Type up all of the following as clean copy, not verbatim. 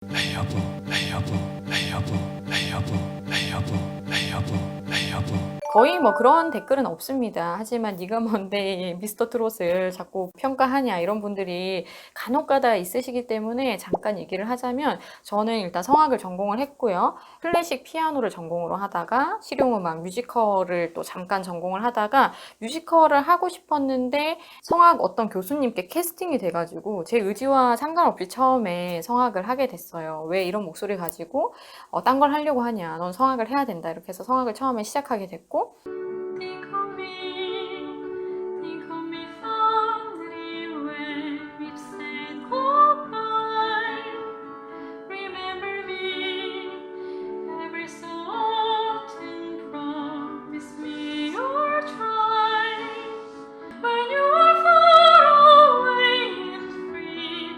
Hey 여보, hey 여보, hey 여보, hey 여보, hey 여보, hey 여보, hey 여보. 거의 뭐 그런 댓글은 없습니다. 하지만 네가 뭔데 미스터 트롯을 자꾸 평가하냐 이런 분들이 간혹가다 있으시기 때문에 잠깐 얘기를 하자면 저는 일단 성악을 전공을 했고요. 클래식 피아노를 전공으로 하다가 실용음악 뮤지컬을 또 잠깐 전공을 하다가 뮤지컬을 하고 싶었는데 성악 어떤 교수님께 캐스팅이 돼가지고 제 의지와 상관없이 처음에 성악을 하게 됐어요. 왜 이런 목소리 가지고 딴 걸 하려고 하냐. 넌 성악을 해야 된다. 이렇게 해서 성악을 처음에 시작하게 됐고 Think of me, think of me fondly when we've said goodbye. Remember me every so often. Promise me you'll try. When you are far away and free.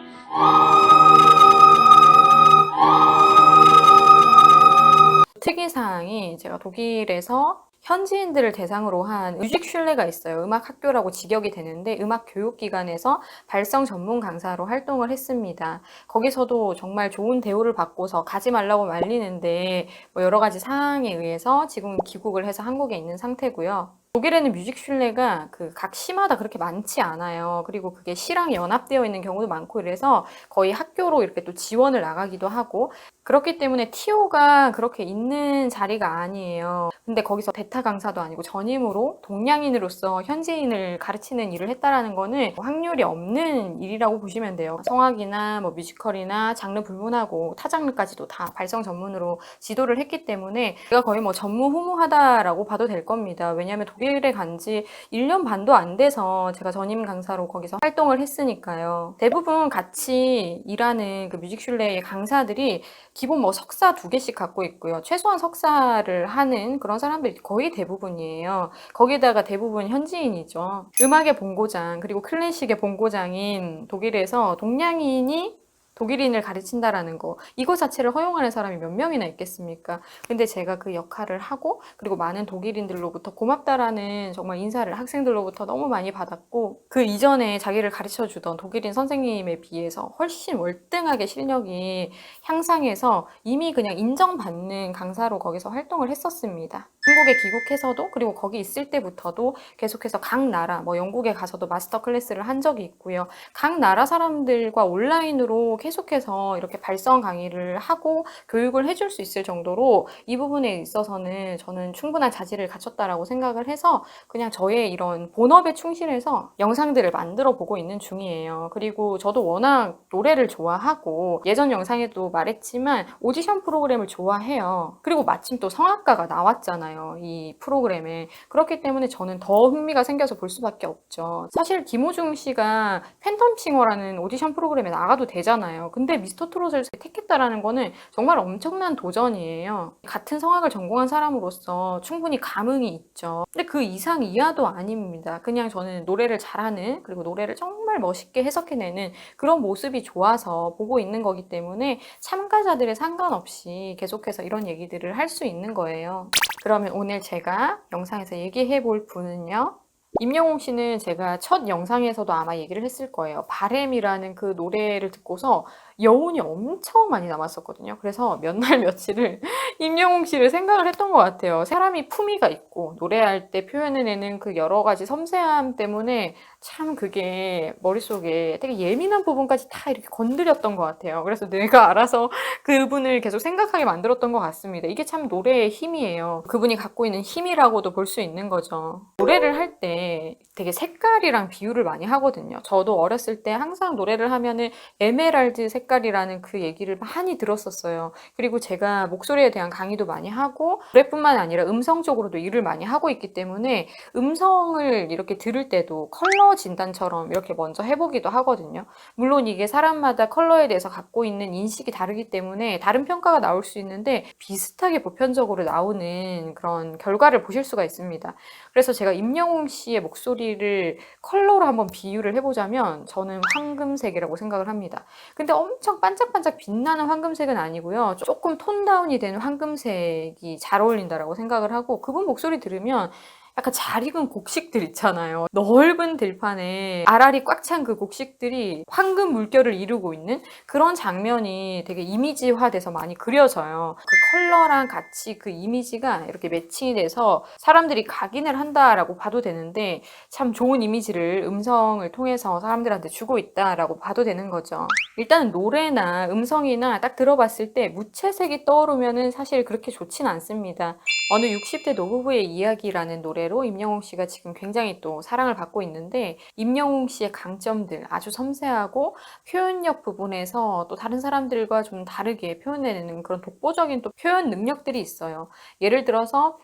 특이사항이 제가 독일에서 현지인들을 대상으로 한 뮤직슐레가 있어요. 음악 학교라고 직역이 되는데 음악 교육기관에서 발성 전문 강사로 활동을 했습니다. 거기서도 정말 좋은 대우를 받고서 가지 말라고 말리는데 뭐 여러 가지 사항에 의해서 지금 귀국을 해서 한국에 있는 상태고요. 독일에는 뮤직슐레가 그 각 시마다 그렇게 많지 않아요. 그리고 그게 시랑 연합되어 있는 경우도 많고 이래서 거의 학교로 이렇게 또 지원을 나가기도 하고 그렇기 때문에 TO가 그렇게 있는 자리가 아니에요. 근데 거기서 대타 강사도 아니고 전임으로 동양인으로서 현지인을 가르치는 일을 했다라는 거는 확률이 없는 일이라고 보시면 돼요. 성악이나 뭐 뮤지컬이나 장르 불문하고 타 장르까지도 다 발성 전문으로 지도를 했기 때문에 제가 거의 뭐 전무후무하다라고 봐도 될 겁니다. 왜냐하면 독일에 간 지 1년 반도 안 돼서 제가 전임 강사로 거기서 활동을 했으니까요. 대부분 같이 일하는 그 뮤직슐레의 강사들이 기본 뭐 석사 2개씩 갖고 있고요. 최소한 석사를 하는 그런 사람들이 거의 대부분이에요. 거기다가 대부분 현지인이죠. 음악의 본고장, 그리고 클래식의 본고장인 독일에서 동양인이 독일인을 가르친다라는 거 이거 자체를 허용하는 사람이 몇 명이나 있겠습니까? 근데 제가 그 역할을 하고 그리고 많은 독일인들로부터 고맙다라는 정말 인사를 학생들로부터 너무 많이 받았고 그 이전에 자기를 가르쳐주던 독일인 선생님에 비해서 훨씬 월등하게 실력이 향상해서 이미 그냥 인정받는 강사로 거기서 활동을 했었습니다. 한국에 귀국해서도 그리고 거기 있을 때부터도 계속해서 각 나라 뭐 영국에 가서도 마스터 클래스를 한 적이 있고요. 각 나라 사람들과 온라인으로 계속해서 이렇게 발성 강의를 하고 교육을 해줄 수 있을 정도로 이 부분에 있어서는 저는 충분한 자질을 갖췄다라고 생각을 해서 그냥 저의 이런 본업에 충실해서 영상들을 만들어 보고 있는 중이에요. 그리고 저도 워낙 노래를 좋아하고 예전 영상에도 말했지만 오디션 프로그램을 좋아해요. 그리고 마침 또 성악가가 나왔잖아요. 이 프로그램에. 그렇기 때문에 저는 더 흥미가 생겨서 볼 수밖에 없죠. 사실 김호중 씨가 팬텀싱어라는 오디션 프로그램에 나가도 되잖아요. 근데 미스터 트롯을 택했다라는 거는 정말 엄청난 도전이에요. 같은 성악을 전공한 사람으로서 충분히 감흥이 있죠. 근데 그 이상 이하도 아닙니다. 그냥 저는 노래를 잘하는 그리고 노래를 정말 멋있게 해석해내는 그런 모습이 좋아서 보고 있는 거기 때문에 참가자들의 상관없이 계속해서 이런 얘기들을 할 수 있는 거예요. 그러면 오늘 제가 영상에서 얘기해 볼 분은요. 임영웅 씨는 제가 첫 영상에서도 아마 얘기를 했을 거예요. 바램이라는 그 노래를 듣고서 여운이 엄청 많이 남았었거든요. 그래서 몇 날 며칠을 임영웅 씨를 생각을 했던 것 같아요. 사람이 품위가 있고 노래할 때 표현해내는 그 여러 가지 섬세함 때문에 참 그게 머릿속에 되게 예민한 부분까지 다 이렇게 건드렸던 것 같아요. 그래서 내가 알아서 그분을 계속 생각하게 만들었던 것 같습니다. 이게 참 노래의 힘이에요. 그분이 갖고 있는 힘이라고도 볼 수 있는 거죠. 노래를 할 때 되게 색깔이랑 비유를 많이 하거든요. 저도 어렸을 때 항상 노래를 하면은 에메랄드 색깔이라는 그 얘기를 많이 들었었어요. 그리고 제가 목소리에 대한 강의도 많이 하고 노래뿐만 아니라 음성적으로도 일을 많이 하고 있기 때문에 음성을 이렇게 들을 때도 컬러 진단처럼 이렇게 먼저 해보기도 하거든요. 물론 이게 사람마다 컬러에 대해서 갖고 있는 인식이 다르기 때문에 다른 평가가 나올 수 있는데 비슷하게 보편적으로 나오는 그런 결과를 보실 수가 있습니다. 그래서 제가 임영웅 씨의 목소리를 컬러로 한번 비유를 해보자면 저는 황금색이라고 생각을 합니다. 근데 엄청 반짝반짝 빛나는 황금색은 아니고요. 조금 톤 다운이 된 황금색이 잘 어울린다라고 생각을 하고 그분 목소리 들으면 약간 잘 익은 곡식들 있잖아요. 넓은 들판에 알알이 꽉 찬 그 곡식들이 황금 물결을 이루고 있는 그런 장면이 되게 이미지화돼서 많이 그려져요. 그 컬러랑 같이 그 이미지가 이렇게 매칭이 돼서 사람들이 각인을 한다라고 봐도 되는데 참 좋은 이미지를 음성을 통해서 사람들한테 주고 있다라고 봐도 되는 거죠. 일단은 노래나 음성이나 딱 들어봤을 때 무채색이 떠오르면은 사실 그렇게 좋진 않습니다. 어느 60대 노부부의 이야기라는 노래로 임영웅 씨가 지금 굉장히 또 사랑을 받고 있는데 임영웅 씨의 강점들 아주 섬세하고 표현력 부분에서 또 다른 사람들과 좀 다르게 표현해내는 그런 독보적인 또 표현 능력들이 있어요. 예를 들어서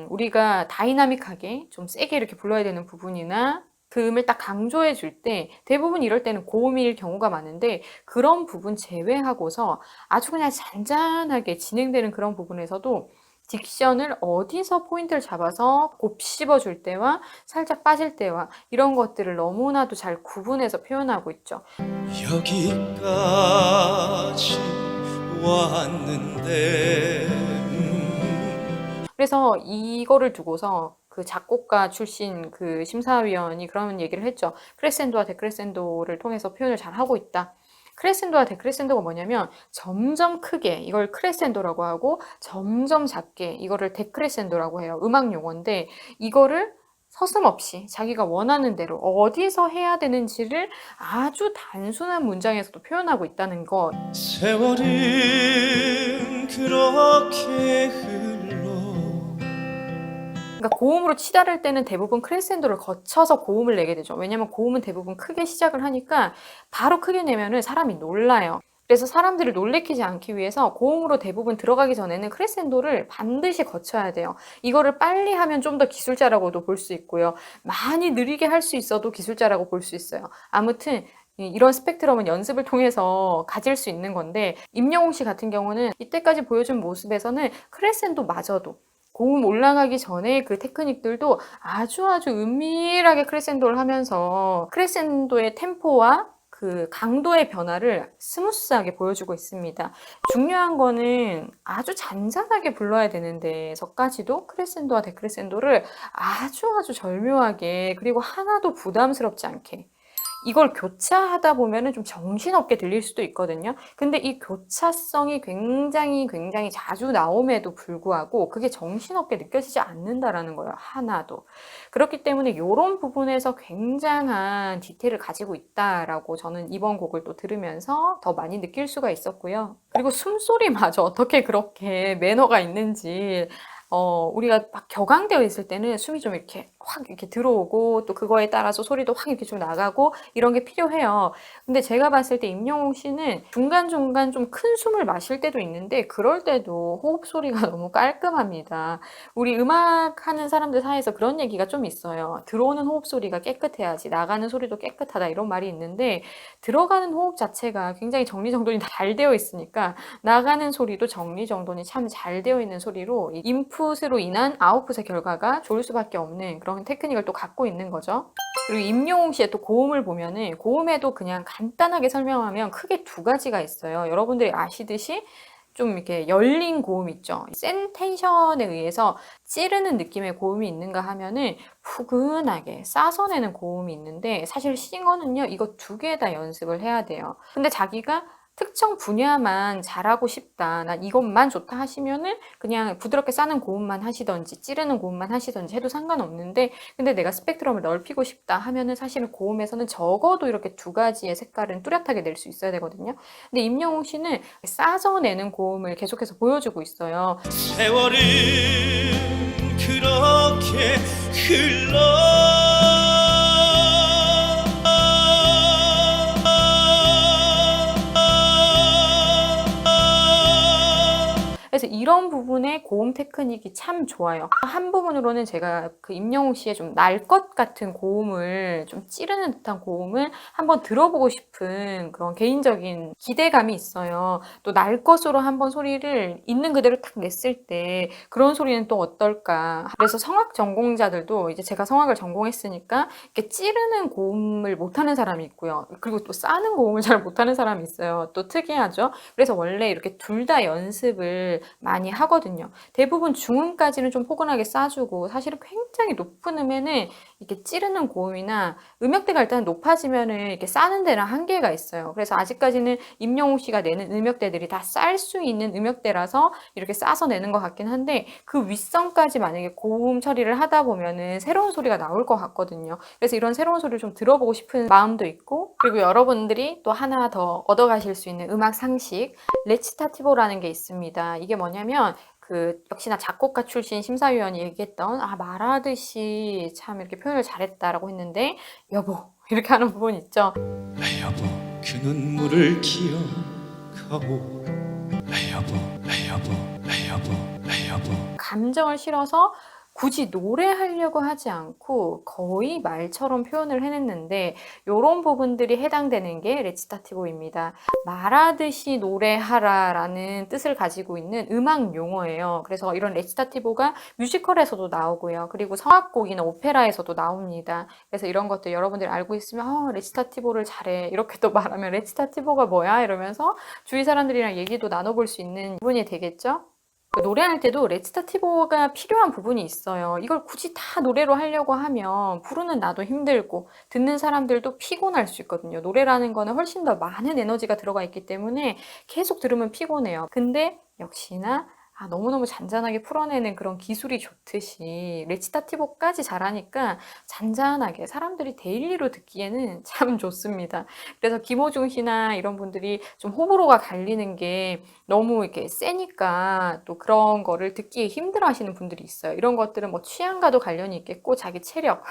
우리가 다이나믹하게 좀 세게 이렇게 불러야 되는 부분이나 그 음을 딱 강조해 줄 때 대부분 이럴 때는 고음일 경우가 많은데 그런 부분 제외하고서 아주 그냥 잔잔하게 진행되는 그런 부분에서도 딕션을 어디서 포인트를 잡아서 곱씹어 줄 때와 살짝 빠질 때와 이런 것들을 너무나도 잘 구분해서 표현하고 있죠. 여기까지 왔는데 그래서 이거를 두고서 그 작곡가 출신 그 심사위원이 그런 얘기를 했죠. 크레센도와 데크레센도를 통해서 표현을 잘 하고 있다. 크레센도와 데크레센도가 뭐냐면 점점 크게 이걸 크레센도라고 하고 점점 작게 이거를 데크레센도라고 해요. 음악 용어인데 이거를 서슴없이 자기가 원하는 대로 어디서 해야 되는지를 아주 단순한 문장에서도 표현하고 있다는 것. 세월은 그렇게 흘러 그러니까 고음으로 치달을 때는 대부분 크레센도를 거쳐서 고음을 내게 되죠. 왜냐면 고음은 대부분 크게 시작을 하니까 바로 크게 내면은 사람이 놀라요. 그래서 사람들을 놀래키지 않기 위해서 고음으로 대부분 들어가기 전에는 크레센도를 반드시 거쳐야 돼요. 이거를 빨리 하면 좀 더 기술자라고도 볼 수 있고요. 많이 느리게 할 수 있어도 기술자라고 볼 수 있어요. 아무튼 이런 스펙트럼은 연습을 통해서 가질 수 있는 건데 임영웅 씨 같은 경우는 이때까지 보여준 모습에서는 크레센도마저도 고음 올라가기 전에 그 테크닉들도 아주 은밀하게 크레센도를 하면서 크레센도의 템포와 그 강도의 변화를 스무스하게 보여주고 있습니다. 중요한 거는 아주 잔잔하게 불러야 되는 데서까지도 크레센도와 데크레센도를 아주 절묘하게 그리고 하나도 부담스럽지 않게 이걸 교차하다 보면은 좀 정신없게 들릴 수도 있거든요. 근데 이 교차성이 굉장히 자주 나옴에도 불구하고 그게 정신없게 느껴지지 않는다라는 거예요. 하나도. 그렇기 때문에 이런 부분에서 굉장한 디테일을 가지고 있다라고 저는 이번 곡을 또 들으면서 더 많이 느낄 수가 있었고요. 그리고 숨소리마저 어떻게 그렇게 매너가 있는지 우리가 막 격앙되어 있을 때는 숨이 좀 이렇게 확 이렇게 들어오고 또 그거에 따라서 소리도 확 이렇게 좀 나가고 이런 게 필요해요. 근데 제가 봤을 때 임영웅 씨는 중간중간 좀 큰 숨을 마실 때도 있는데 그럴 때도 호흡 소리가 너무 깔끔합니다. 우리 음악하는 사람들 사이에서 그런 얘기가 좀 있어요. 들어오는 호흡 소리가 깨끗해야지 나가는 소리도 깨끗하다 이런 말이 있는데 들어가는 호흡 자체가 굉장히 정리정돈이 잘 되어 있으니까 나가는 소리도 정리정돈이 참 잘 되어 있는 소리로 인풋으로 인한 아웃풋의 결과가 좋을 수밖에 없는 그런 테크닉을 또 갖고 있는 거죠. 그리고 임영웅 씨의 또 고음을 보면은 고음에도 그냥 간단하게 설명하면 크게 두 가지가 있어요. 여러분들이 아시듯이 좀 이렇게 열린 고음 있죠. 센 텐션에 의해서 찌르는 느낌의 고음이 있는가 하면은 푸근하게 싸서 내는 고음이 있는데 사실 싱어는요 이거 두 개 다 연습을 해야 돼요. 근데 자기가 특정 분야만 잘하고 싶다, 난 이것만 좋다 하시면은 그냥 부드럽게 싸는 고음만 하시던지 찌르는 고음만 하시던지 해도 상관없는데 근데 내가 스펙트럼을 넓히고 싶다 하면은 사실은 고음에서는 적어도 이렇게 두 가지의 색깔은 뚜렷하게 낼 수 있어야 되거든요. 근데 임영웅 씨는 싸서 내는 고음을 계속해서 보여주고 있어요. 세월은 그렇게 흘러 그래서 이런 부분의 고음 테크닉이 참 좋아요. 한 부분으로는 제가 그 임영웅 씨의 좀 날 것 같은 고음을 좀 찌르는 듯한 고음을 한번 들어보고 싶은 그런 개인적인 기대감이 있어요. 또 날 것으로 한번 소리를 있는 그대로 탁 냈을 때 그런 소리는 또 어떨까. 그래서 성악 전공자들도 이제 제가 성악을 전공했으니까 이렇게 찌르는 고음을 못하는 사람이 있고요. 그리고 또 싸는 고음을 잘 못하는 사람이 있어요. 또 특이하죠. 그래서 원래 이렇게 둘 다 연습을 많이 하거든요. 대부분 중음까지는 좀 포근하게 싸주고 사실은 굉장히 높은 음에는 이렇게 찌르는 고음이나 음역대가 일단 높아지면은 이렇게 싸는 데는 한계가 있어요. 그래서 아직까지는 임영웅 씨가 내는 음역대들이 다 쌀 수 있는 음역대라서 이렇게 싸서 내는 것 같긴 한데 그 윗선까지 만약에 고음 처리를 하다 보면은 새로운 소리가 나올 것 같거든요. 그래서 이런 새로운 소리를 좀 들어보고 싶은 마음도 있고, 그리고 여러분들이 또 하나 더 얻어가실 수 있는 음악 상식, 레치타티보라는 게 있습니다. 이게 뭐냐면 역시나 작곡가 출신 심사위원이 얘기했던 말하듯이 참 이렇게 표현을 잘했다라고 했는데 여보 이렇게 하는 부분 있죠. 여보 그 눈물을 기억하오 여보 여보 여보 여보 감정을 실어서 굳이 노래하려고 하지 않고 거의 말처럼 표현을 해냈는데 이런 부분들이 해당되는 게 레치타티보입니다. 말하듯이 노래하라 라는 뜻을 가지고 있는 음악 용어예요. 그래서 이런 레치타티보가 뮤지컬에서도 나오고요. 그리고 성악곡이나 오페라에서도 나옵니다. 그래서 이런 것들 여러분들이 알고 있으면 레치타티보를 잘해 이렇게 또 말하면 레치타티보가 뭐야 이러면서 주위 사람들이랑 얘기도 나눠볼 수 있는 부분이 되겠죠. 노래할 때도 레치타티보가 필요한 부분이 있어요. 이걸 굳이 다 노래로 하려고 하면 부르는 나도 힘들고 듣는 사람들도 피곤할 수 있거든요. 노래라는 거는 훨씬 더 많은 에너지가 들어가 있기 때문에 계속 들으면 피곤해요. 근데 역시나 너무너무 잔잔하게 풀어내는 그런 기술이 좋듯이 레치타티보까지 잘하니까 잔잔하게 사람들이 데일리로 듣기에는 참 좋습니다. 그래서 김호중 씨나 이런 분들이 좀 호불호가 갈리는 게 너무 이렇게 세니까 또 그런 거를 듣기 힘들어 하시는 분들이 있어요. 이런 것들은 뭐 취향과도 관련이 있겠고 자기 체력,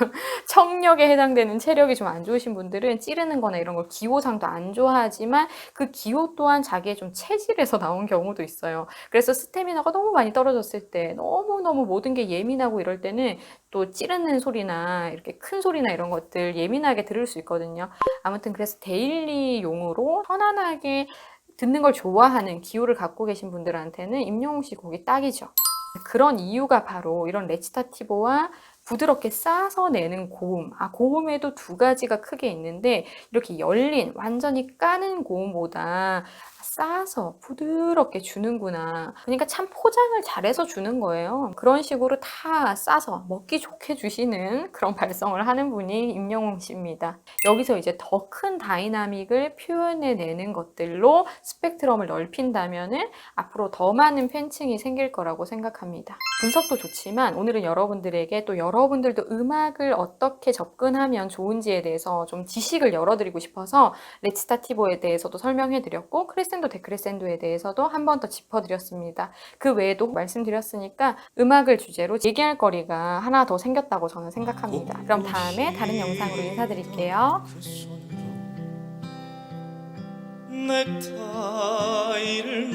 청력에 해당되는 체력이 좀 안 좋으신 분들은 찌르는 거나 이런 걸 기호상도 안 좋아하지만 그 기호 또한 자기의 좀 체질에서 나온 경우도 있어요. 그래서 스태미나가 너무 많이 떨어졌을 때 너무너무 모든 게 예민하고 이럴 때는 또 찌르는 소리나 이렇게 큰 소리나 이런 것들 예민하게 들을 수 있거든요. 아무튼 그래서 데일리용으로 편안하게 듣는 걸 좋아하는 기호를 갖고 계신 분들한테는 임영웅 씨 곡이 딱이죠. 그런 이유가 바로 이런 레치타티보와 부드럽게 싸서 내는 고음. 고음에도 두 가지가 크게 있는데 이렇게 열린 완전히 까는 고음보다 싸서 부드럽게 주는구나. 그러니까 참 포장을 잘해서 주는 거예요. 그런 식으로 다 싸서 먹기 좋게 주시는 그런 발성을 하는 분이 임영웅 씨입니다. 여기서 이제 더 큰 다이나믹을 표현해내는 것들로 스펙트럼을 넓힌다면은 앞으로 더 많은 팬층이 생길 거라고 생각합니다. 분석도 좋지만 오늘은 여러분들에게 또 여러분들도 음악을 어떻게 접근하면 좋은지에 대해서 좀 지식을 열어드리고 싶어서 레치타티보에 대해서도 설명해드렸고 크레센도 데크레센도에 대해서도 한 번 더 짚어드렸습니다. 그 외에도 말씀드렸으니까 음악을 주제로 얘기할 거리가 하나 더 생겼다고 저는 생각합니다. 그럼 다음에 다른 영상으로 인사드릴게요. 넥타이를